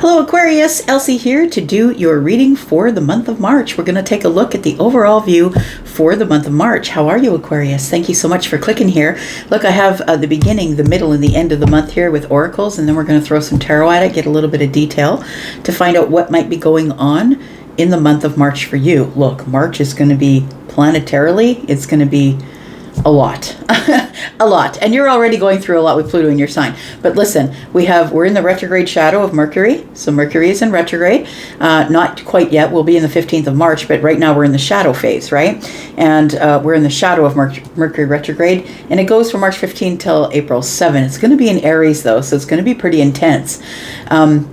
Hello Aquarius, Elsie here to do your reading for the month of March. We're going to take a look at the overall view for the month of March. How are you, Aquarius? Thank you so much for clicking here. Look, I have the beginning, the middle, and the end of the month here with oracles, and then we're going to throw some tarot at it, get a little bit of detail to find out what might be going on in the month of March for you. Look, March is going to be planetarily, it's going to be a lot. A lot. And you're already going through a lot with Pluto in your sign. But listen, we're in the retrograde shadow of Mercury. So Mercury is in retrograde. Not quite yet. We'll be in the 15th of March, but right now we're in the shadow phase, right? And we're in the shadow of Mercury retrograde, and it goes from March 15 till April 7. It's going to be in Aries though, so it's going to be pretty intense. So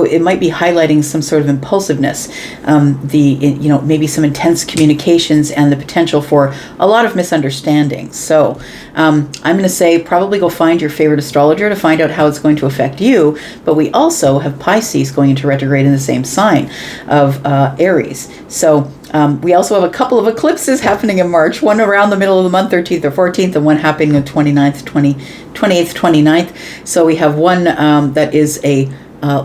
it might be highlighting some sort of impulsiveness, maybe some intense communications and the potential for a lot of misunderstandings. So I'm going to say probably go find your favorite astrologer to find out how it's going to affect you. But we also have Pisces going into retrograde in the same sign of Aries. So we also have a couple of eclipses happening in March, one around the middle of the month, 13th or 14th, and one happening on 28th, 29th. So we have one that is a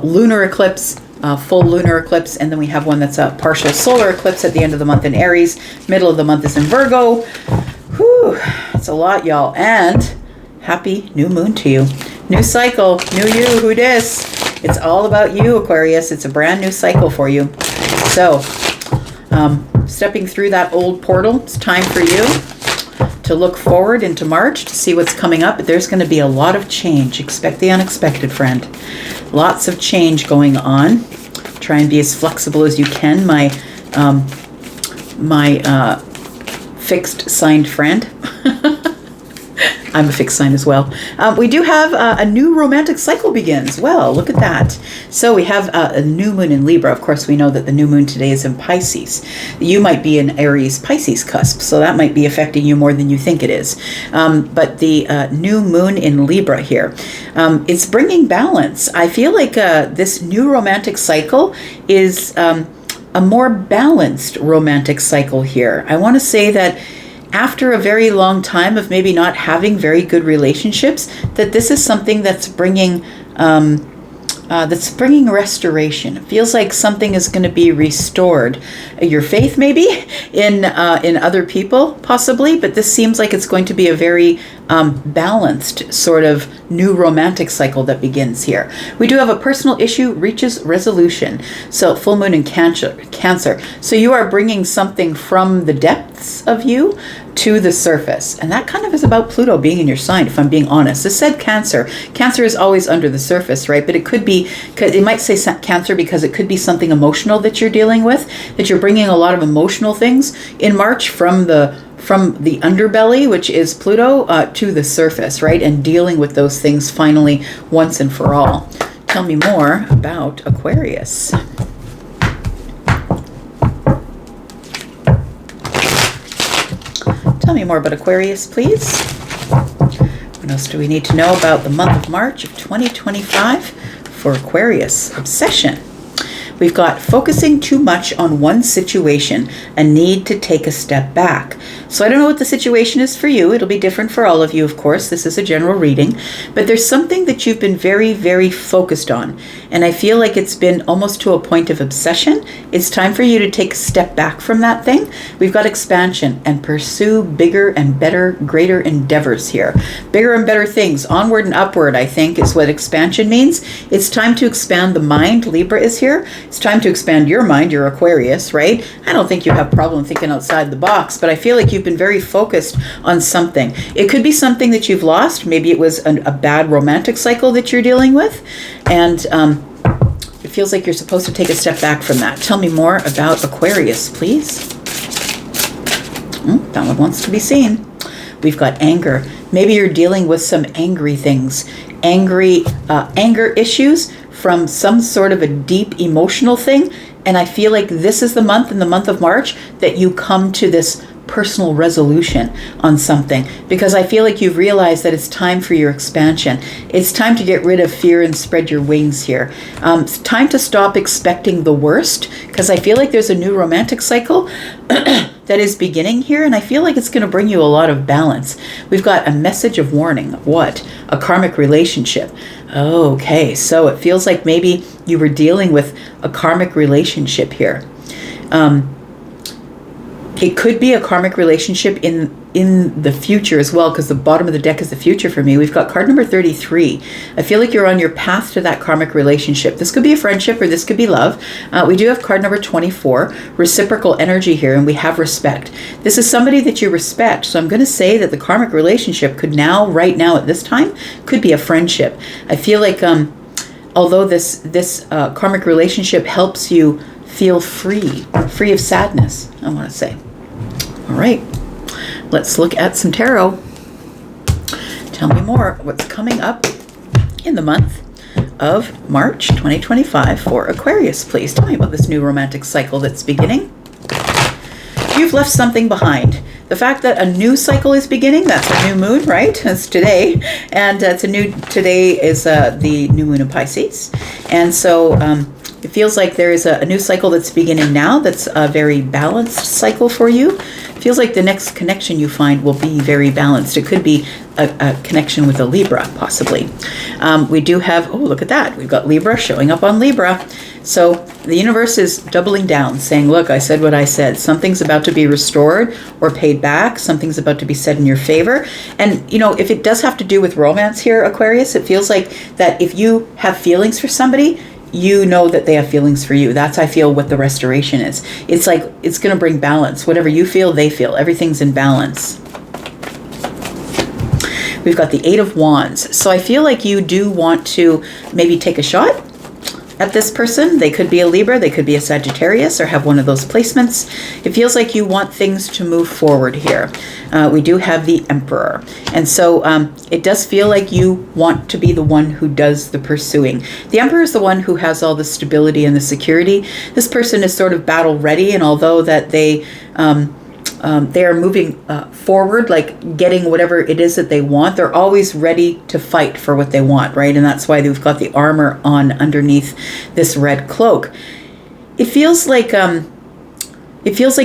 lunar eclipse, full lunar eclipse, and then we have one that's a partial solar eclipse at the end of the month in Aries. Middle of the month is in Virgo. Whew, it's a lot, y'all. And happy new moon to you. New cycle, new you, who dis? It's all about you, Aquarius. It's a brand new cycle for you. So, stepping through that old portal, it's time for you to look forward into March to see what's coming up. There's going to be a lot of change. Expect the unexpected, friend. Lots of change going on. Try and be as flexible as you can, my fixed signed friend. I'm a fixed sign as well. We do have a new romantic cycle begins. Well, look at that. So we have a new moon in Libra. Of course, we know that the new moon today is in Pisces. You might be in Aries-Pisces cusp, so that might be affecting you more than you think it is. But the new moon in Libra here, it's bringing balance. I feel like this new romantic cycle is a more balanced romantic cycle here. I want to say that after a very long time of maybe not having very good relationships, that this is something that's bringing restoration. It feels like something is going to be restored. Your faith maybe in other people possibly, but this seems like it's going to be a very balanced sort of new romantic cycle that begins here. We do have a personal issue reaches resolution. So full moon in Cancer. So you are bringing something from the depths of you to the surface. And that kind of is about Pluto being in your sign, if I'm being honest. This said Cancer. Cancer is always under the surface, right? But it could be, it might say Cancer because it could be something emotional that you're dealing with, that you're bringing a lot of emotional things in March from the underbelly, which is Pluto, to the surface, right? And dealing with those things finally once and for all. Tell me more about Aquarius. Tell me more about Aquarius, please. What else do we need to know about the month of March of 2025 for Aquarius? Obsession. We've got focusing too much on one situation, a need to take a step back. So I don't know what the situation is for you. It'll be different for all of you, of course. This is a general reading. But there's something that you've been very, very focused on. And I feel like it's been almost to a point of obsession. It's time for you to take a step back from that thing. We've got expansion and pursue bigger and better, greater endeavors here. Bigger and better things. Onward and upward, I think, is what expansion means. It's time to expand the mind. Libra is here. It's time to expand your mind. You're Aquarius, right? I don't think you have a problem thinking outside the box, but I feel like you've been very focused on something. It could be something that you've lost. Maybe it was a bad romantic cycle that you're dealing with. And it feels like you're supposed to take a step back from that. Tell me more about Aquarius, please. That one wants to be seen. We've got anger. Maybe you're dealing with some angry things. Anger issues from some sort of a deep emotional thing. And I feel like this is the month, in the month of March, that you come to this personal resolution on something, because I feel like you've realized that it's time for your expansion. It's time to get rid of fear and spread your wings here. It's time to stop expecting the worst, because I feel like there's a new romantic cycle that is beginning here, and I feel like it's going to bring you a lot of balance. We've got a message of warning. What? A karmic relationship. Okay, so it feels like maybe you were dealing with a karmic relationship here. It could be a karmic relationship in the future as well, because the bottom of the deck is the future for me. We've got card number 33. I feel like you're on your path to that karmic relationship. This could be a friendship or this could be love. We do have card number 24, reciprocal energy here, and we have respect. This is somebody that you respect. So I'm going to say that the karmic relationship could now, right now at this time, could be a friendship. I feel like although this karmic relationship helps you feel free of sadness, I want to say. All right, let's look at some tarot. Tell me more. What's coming up in the month of March 2025 for Aquarius, please? Tell me about this new romantic cycle that's beginning. You've left something behind. The fact that a new cycle is beginning, that's a new moon, right? That's today. And today is the new moon in Pisces. And so it feels like there is a new cycle that's beginning now that's a very balanced cycle for you. It feels like the next connection you find will be very balanced. It could be a connection with a Libra, possibly. We do have, oh, look at that. We've got Libra showing up on Libra. So the universe is doubling down, saying, look, I said what I said. Something's about to be restored or paid back. Something's about to be said in your favor. And, you know, if it does have to do with romance here, Aquarius, it feels like that if you have feelings for somebody, you know that they have feelings for you. That's, I feel, what the restoration is. It's like, it's going to bring balance. Whatever you feel, they feel. Everything's in balance. We've got the 8 of Wands. So I feel like you do want to maybe take a shot at this person. They could be a Libra, they could be a Sagittarius, or have one of those placements. It feels like you want things to move forward here. We do have the Emperor. And so it does feel like you want to be the one who does the pursuing. The Emperor is the one who has all the stability and the security. This person is sort of battle ready, and although that they are moving forward, like getting whatever it is that they want, they're always ready to fight for what they want, right? And that's why they've got the armor on underneath this red cloak. It feels like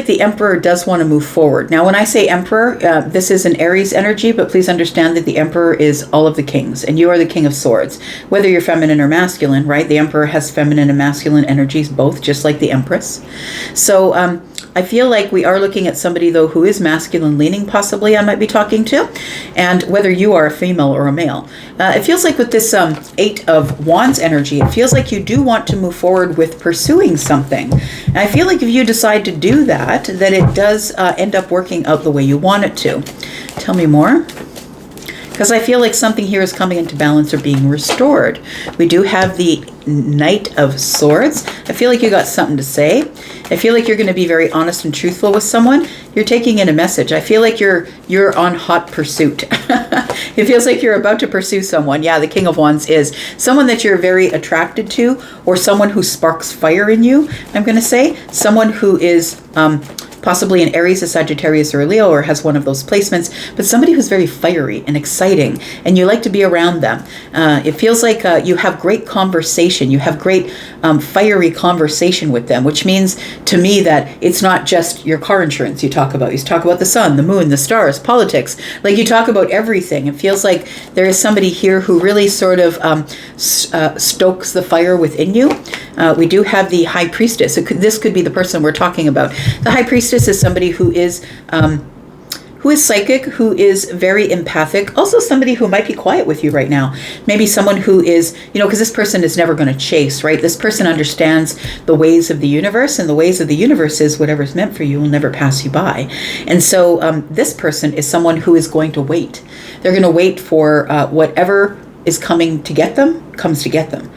the Emperor does want to move forward. Now, when I say Emperor, this is an Aries energy, but please understand that the Emperor is all of the kings, and you are the King of Swords. Whether you're feminine or masculine, right? The Emperor has feminine and masculine energies, both, just like the Empress. So I feel like we are looking at somebody, though, who is masculine leaning, possibly, I might be talking to, and whether you are a female or a male. It feels like with this 8 of Wands energy, it feels like you do want to move forward with pursuing something. And I feel like if you decide to do that it does end up working out the way you want it to. Tell me more. Because I feel like something here is coming into balance or being restored. We do have the Knight of Swords. I feel like you got something to say. I feel like you're going to be very honest and truthful with someone. You're taking in a message. I feel like you're on hot pursuit. It feels like you're about to pursue someone. Yeah, the King of Wands is someone that you're very attracted to, or someone who sparks fire in you, I'm going to say. Someone who is possibly an Aries, a Sagittarius, or a Leo, or has one of those placements, but somebody who's very fiery and exciting, and you like to be around them. It feels like you have great conversation. You have great fiery conversation with them, which means to me that it's not just your car insurance you talk about. You talk about the sun, the moon, the stars, politics. Like, you talk about everything. It feels like there is somebody here who really sort of stokes the fire within you. We do have the High Priestess. This could be the person we're talking about. The High Priestess is somebody who is psychic, who is very empathic, also somebody who might be quiet with you right now. Maybe someone who is, because this person is never going to chase, right? This person understands the ways of the universe, and the ways of the universe is whatever's meant for you will never pass you by. And so this person is someone who is going to wait. They're going to wait for whatever is coming to get them, comes to get them.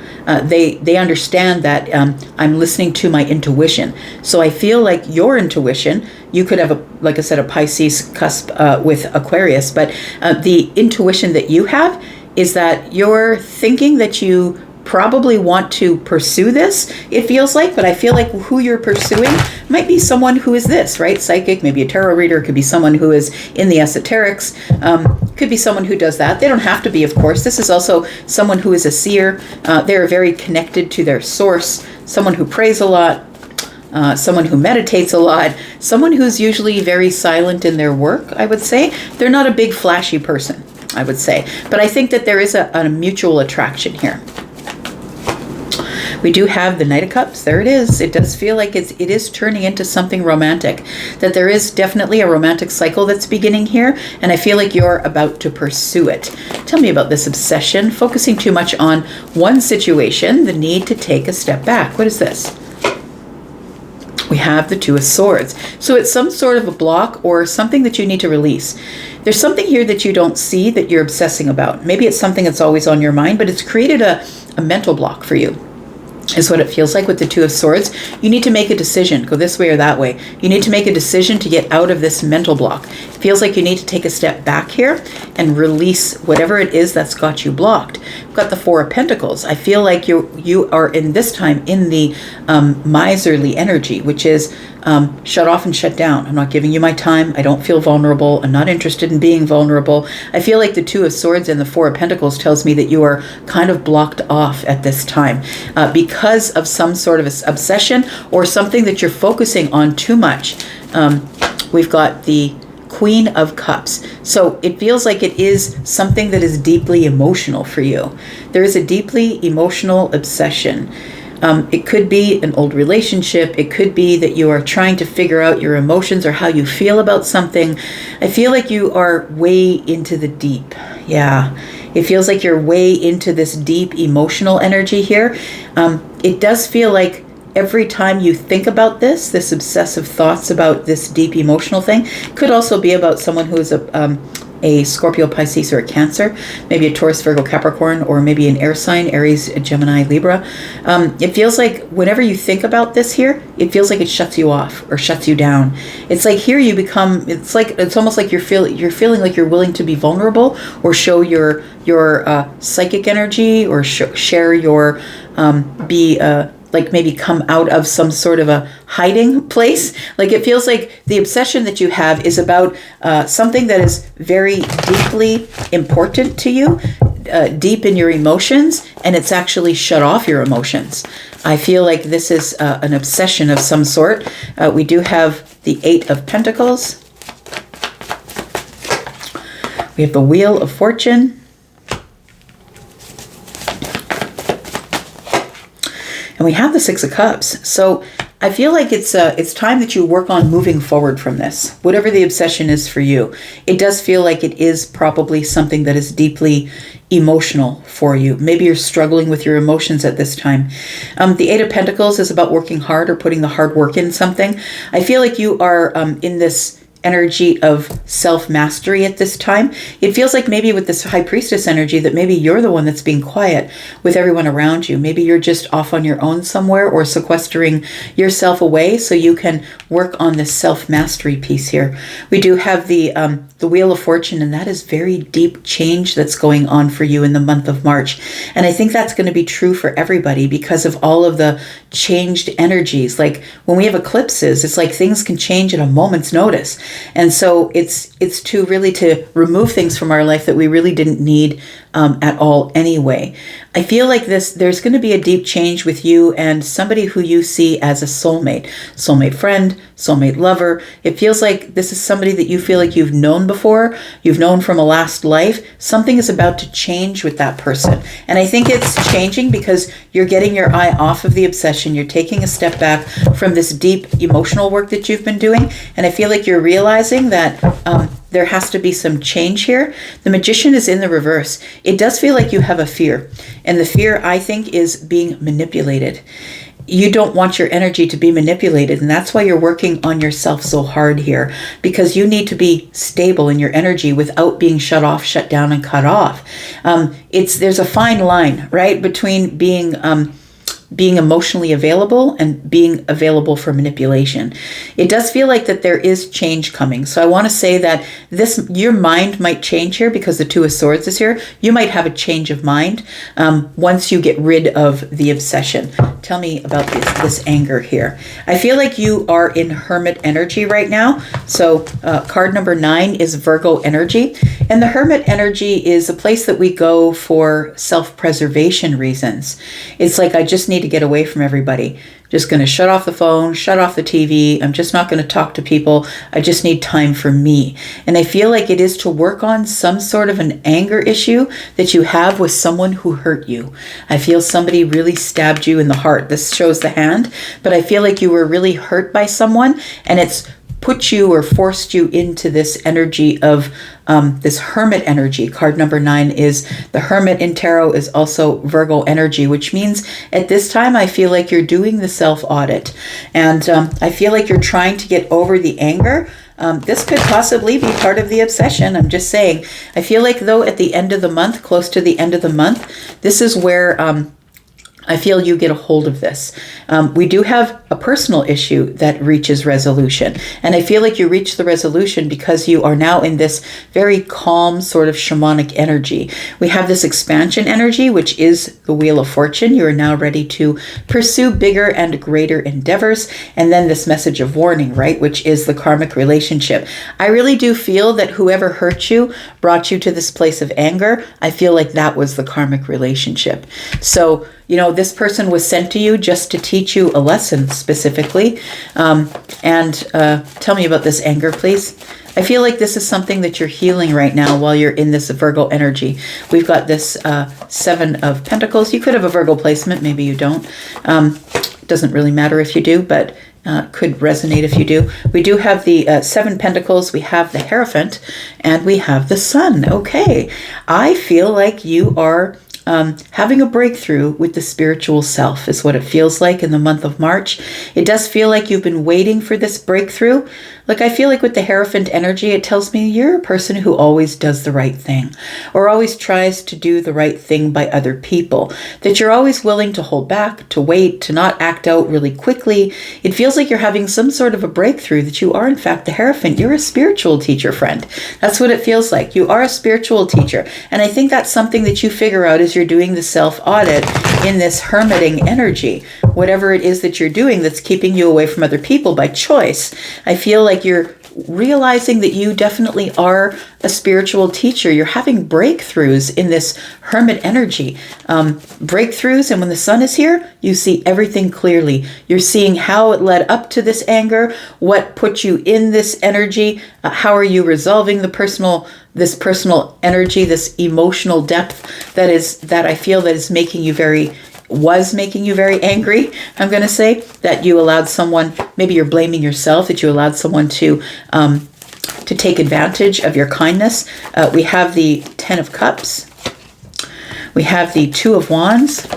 They understand that I'm listening to my intuition. So I feel like your intuition, you could have, like I said, a Pisces cusp with Aquarius, but the intuition that you have is that you're thinking that you probably want to pursue this, it feels like, but I feel like who you're pursuing might be someone who is this, right? Psychic, maybe a tarot reader, could be someone who is in the esoterics, could be someone who does that. They don't have to be, of course. This is also someone who is a seer. They're very connected to their source, someone who prays a lot, someone who meditates a lot, someone who's usually very silent in their work, I would say. They're not a big flashy person. I would say. But I think that there is a mutual attraction here. We do have the Knight of Cups. There it is. It does feel like it is turning into something romantic, that there is definitely a romantic cycle that's beginning here, and I feel like you're about to pursue it. Tell me about this obsession, focusing too much on one situation, the need to take a step back. What is this? We have the Two of Swords. So it's some sort of a block or something that you need to release. There's something here that you don't see that you're obsessing about. Maybe it's something that's always on your mind, but it's created a mental block for you, is what it feels like with the Two of Swords. You need to make a decision, go this way or that way. You need to make a decision to get out of this mental block. It feels like you need to take a step back here and release whatever it is that's got you blocked. We've got the Four of Pentacles. I feel like you are in this time in the miserly energy, which is shut off and shut down. I'm not giving you my time. I don't feel vulnerable. I'm not interested in being vulnerable. I feel like the Two of Swords and the Four of Pentacles tells me that you are kind of blocked off at this time because of some sort of obsession or something that you're focusing on too much. We've got the Queen of Cups. So it feels like it is something that is deeply emotional for you. There is a deeply emotional obsession. It could be an old relationship. It could be that you are trying to figure out your emotions or how you feel about something. I feel like you are way into the deep. Yeah, it feels like you're way into this deep emotional energy here. It does feel like every time you think about this obsessive thoughts about this deep emotional thing, could also be about someone who is a Scorpio, Pisces, or a Cancer, maybe a Taurus, Virgo, Capricorn, or maybe an air sign, Aries, Gemini, Libra. It feels like whenever you think about this here, it feels like it shuts you off or shuts you down. It's like here you become, it's almost like you're feeling like you're willing to be vulnerable or show your psychic energy or share your, like maybe come out of some sort of a hiding place. Like it feels like the obsession that you have is about something that is very deeply important to you, deep in your emotions, and it's actually shut off your emotions. I feel like this is an obsession of some sort. We do have the Eight of Pentacles. We have the Wheel of Fortune. And we have the Six of Cups. So I feel like it's time that you work on moving forward from this, whatever the obsession is for you. It does feel like it is probably something that is deeply emotional for you. Maybe you're struggling with your emotions at this time. The Eight of Pentacles is about working hard or putting the hard work in something. I feel like you are in this energy of self-mastery at this time. It feels like maybe with this High Priestess energy that maybe you're the one that's being quiet with everyone around you. Maybe you're just off on your own somewhere or sequestering yourself away so you can work on this self-mastery piece here. We do have the Wheel of Fortune, and that is very deep change that's going on for you in the month of March. And I think that's going to be true for everybody because of all of the changed energies. Like when we have eclipses, it's like things can change at a moment's notice. And so it's to really to remove things from our life that we really didn't need at all anyway. I feel like there's going to be a deep change with you and somebody who you see as a soulmate friend, soulmate lover. It feels like this is somebody that you feel like you've known before, you've known from a last life. Something is about to change with that person. And I think it's changing because you're getting your eye off of the obsession. You're taking a step back from this deep emotional work that you've been doing. And I feel like you're realizing that there has to be some change here. The Magician is in the reverse. It does feel like you have a fear. And the fear, I think, is being manipulated. You don't want your energy to be manipulated. And that's why you're working on yourself so hard here. Because you need to be stable in your energy without being shut off, shut down, and cut off. There's a fine line, right, between being emotionally available and being available for manipulation. It does feel like that there is change coming. So I want to say that your mind might change here because the Two of Swords is here. You might have a change of mind once you get rid of the obsession. Tell me about this anger here. I feel like you are in Hermit energy right now. So card number 9 is Virgo energy. And the Hermit energy is a place that we go for self-preservation reasons. It's like I just need need to get away from everybody. Just going to shut off the phone, shut off the TV. I'm just not going to talk to people. I just need time for me. And I feel like it is to work on some sort of an anger issue that you have with someone who hurt you. I feel somebody really stabbed you in the heart. This shows the hand, but I feel like you were really hurt by someone, and it's put you or forced you into this energy of this hermit energy. Card number 9 is the hermit in tarot, is also Virgo energy, which means at this time I feel like you're doing the self-audit, and I feel like you're trying to get over the anger. This could possibly be part of the obsession. I'm just saying. I feel like, though, at the end of the month, close to the end of the month, this is where I feel you get a hold of this. We do have a personal issue that reaches resolution. And I feel like you reach the resolution because you are now in this very calm sort of shamanic energy. We have this expansion energy, which is the Wheel of Fortune. You are now ready to pursue bigger and greater endeavors. And then this message of warning, right, which is the karmic relationship. I really do feel that whoever hurt you, brought you to this place of anger, I feel like that was the karmic relationship. So, you know, this person was sent to you just to teach you a lesson specifically. Tell me about this anger, please. I feel like this is something that you're healing right now while you're in this Virgo energy. We've got this 7 of Pentacles. You could have a Virgo placement. Maybe you don't. Doesn't really matter if you do, but could resonate if you do. We do have the 7 Pentacles. We have the Hierophant, and we have the Sun. Okay. I feel like you are having a breakthrough with the spiritual self is what it feels like in the month of March. It does feel like you've been waiting for this breakthrough. Like, I feel like with the Hierophant energy, it tells me you're a person who always does the right thing, or always tries to do the right thing by other people, that you're always willing to hold back, to wait, to not act out really quickly. It feels like you're having some sort of a breakthrough, that you are in fact the Hierophant. You're a spiritual teacher, friend. That's what it feels like. You are a spiritual teacher. And I think that's something that you figure out as you're doing the self-audit in this hermiting energy. Whatever it is that you're doing that's keeping you away from other people by choice, I feel like you're realizing that you definitely are a spiritual teacher. You're having breakthroughs in this hermit energy. Breakthroughs, and when the Sun is here, you see everything clearly. You're seeing how it led up to this anger, what put you in this energy, how are you resolving this personal energy, this emotional depth that I feel that is making you was making you very angry. I'm going to say that you allowed someone, maybe you're blaming yourself, that you allowed someone to take advantage of your kindness. We have the 10 of Cups. We have the 2 of Wands.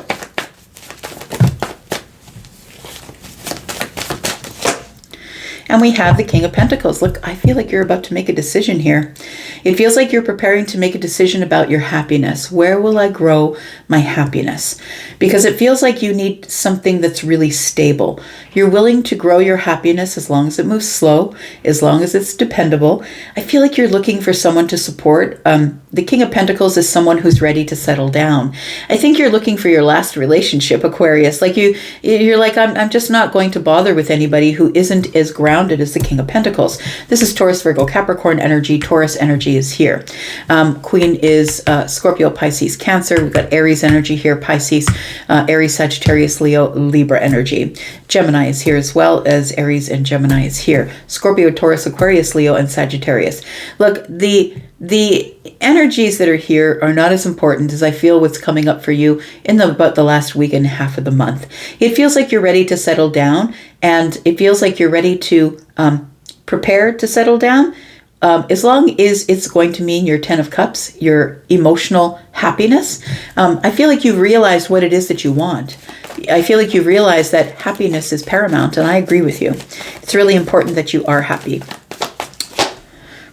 And we have the King of Pentacles. Look, I feel like you're about to make a decision here. It feels like you're preparing to make a decision about your happiness. Where will I grow my happiness? Because it feels like you need something that's really stable. You're willing to grow your happiness as long as it moves slow, as long as it's dependable. I feel like you're looking for someone to support. The King of Pentacles is someone who's ready to settle down. I think you're looking for your last relationship, Aquarius. Like you're like, I'm just not going to bother with anybody who isn't as grounded as the King of Pentacles. This is Taurus, Virgo, Capricorn energy. Taurus energy is here. Queen is Scorpio, Pisces, Cancer. We've got Aries energy here, Pisces, Aries, Sagittarius, Leo, Libra energy. Gemini is here as well, as Aries and Gemini is here. Scorpio, Taurus, Aquarius, Leo, and Sagittarius. Look, the energies that are here are not as important as I feel what's coming up for you in about the last week and a half of the month. It feels like you're ready to settle down, and it feels like you're ready to prepare to settle down. As long as it's going to mean your 10 of Cups, your emotional happiness. I feel like you've realized what it is that you want. I feel like you've realized that happiness is paramount, and I agree with you. It's really important that you are happy.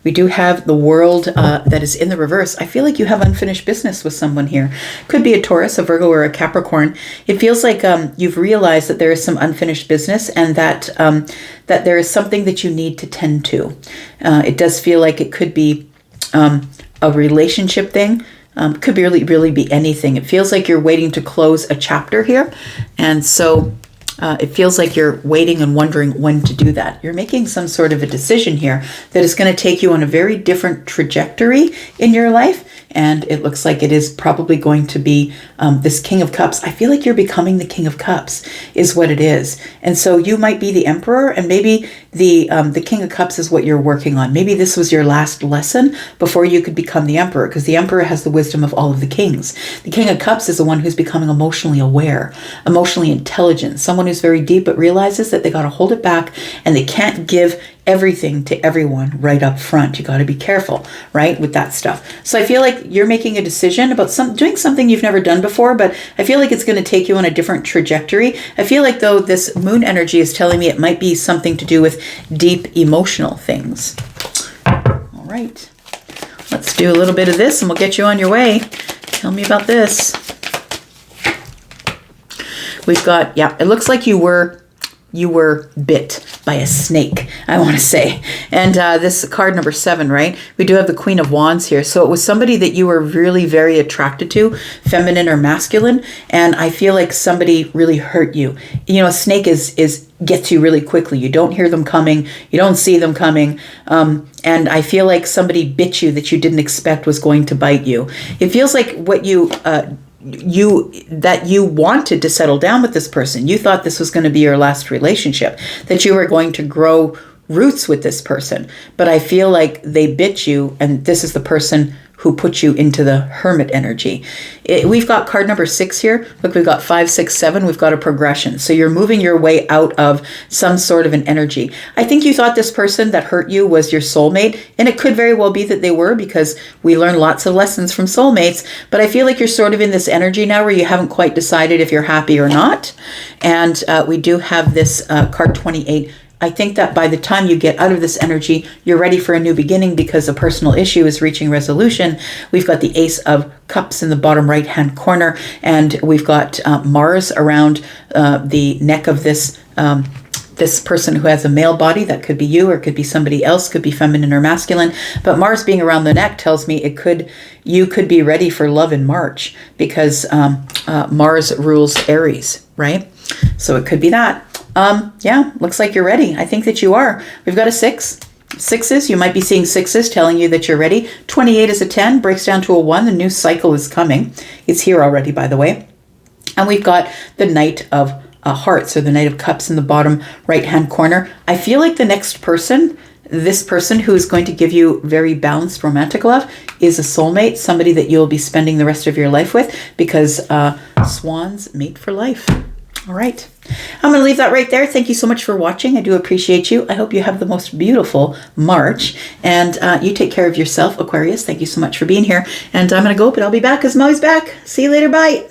We do have the World that is in the reverse. I feel like you have unfinished business with someone here. Could be a Taurus, a Virgo, or a Capricorn. It feels like you've realized that there is some unfinished business, and that there is something that you need to tend to. It does feel like it could be a relationship thing. Could be really be anything. It feels like you're waiting to close a chapter here, and so it feels like you're waiting and wondering when to do that. You're making some sort of a decision here that is going to take you on a very different trajectory in your life. and it looks like it is probably going to be this King of Cups. I feel like you're becoming the King of Cups is what it is. And so you might be the Emperor, and maybe the King of Cups is what you're working on. Maybe this was your last lesson before you could become the Emperor, because the Emperor has the wisdom of all of the kings. The King of Cups is the one who's becoming emotionally aware, emotionally intelligent, someone who's very deep but realizes that they got to hold it back and they can't give everything to everyone right up front. You got to be careful, right, with that stuff. So I feel like you're making a decision about doing something you've never done before, but I feel like it's going to take you on a different trajectory. I feel like, though, this moon energy is telling me it might be something to do with deep emotional things. All right. Let's do a little bit of this and we'll get you on your way. Tell me about this. We've got, yeah, it looks like you were bit by a snake, I want to say. And this card number 7, right? We do have the Queen of Wands here. So it was somebody that you were really very attracted to, feminine or masculine. And I feel like somebody really hurt you. You know, a snake gets you really quickly. You don't hear them coming. You don't see them coming. And I feel like somebody bit you that you didn't expect was going to bite you. It feels like what you wanted to settle down with this person. You thought this was going to be your last relationship, that you were going to grow roots with this person. But I feel like they bit you, and this is the person who put you into the hermit energy. We've got card number 6 here. Look, we've got 5, 6, 7. We've got a progression. So you're moving your way out of some sort of an energy. I think you thought this person that hurt you was your soulmate, and it could very well be that they were, because we learn lots of lessons from soulmates. But I feel like you're sort of in this energy now where you haven't quite decided if you're happy or not. And we do have this card 28. I think that by the time you get out of this energy, you're ready for a new beginning because a personal issue is reaching resolution. We've got the Ace of Cups in the bottom right-hand corner, and we've got Mars around the neck of this person who has a male body. That could be you, or it could be somebody else, could be feminine or masculine. But Mars being around the neck tells me you could be ready for love in March, because Mars rules Aries, right? So it could be that. Yeah, looks like you're ready. I think that you are. We've got a 6. 6s, you might be seeing 6s telling you that you're ready. 28 is a 10, breaks down to a 1. The new cycle is coming. It's here already, by the way. And we've got the Knight of Hearts, or the Knight of Cups in the bottom right-hand corner. I feel like the next person, this person who is going to give you very balanced romantic love, is a soulmate, somebody that you'll be spending the rest of your life with, because swans mate for life. All right. I'm going to leave that right there. Thank you so much for watching. I do appreciate you. I hope you have the most beautiful March. And you take care of yourself, Aquarius. Thank you so much for being here. And I'm going to go, but I'll be back because I'm always back. See you later. Bye.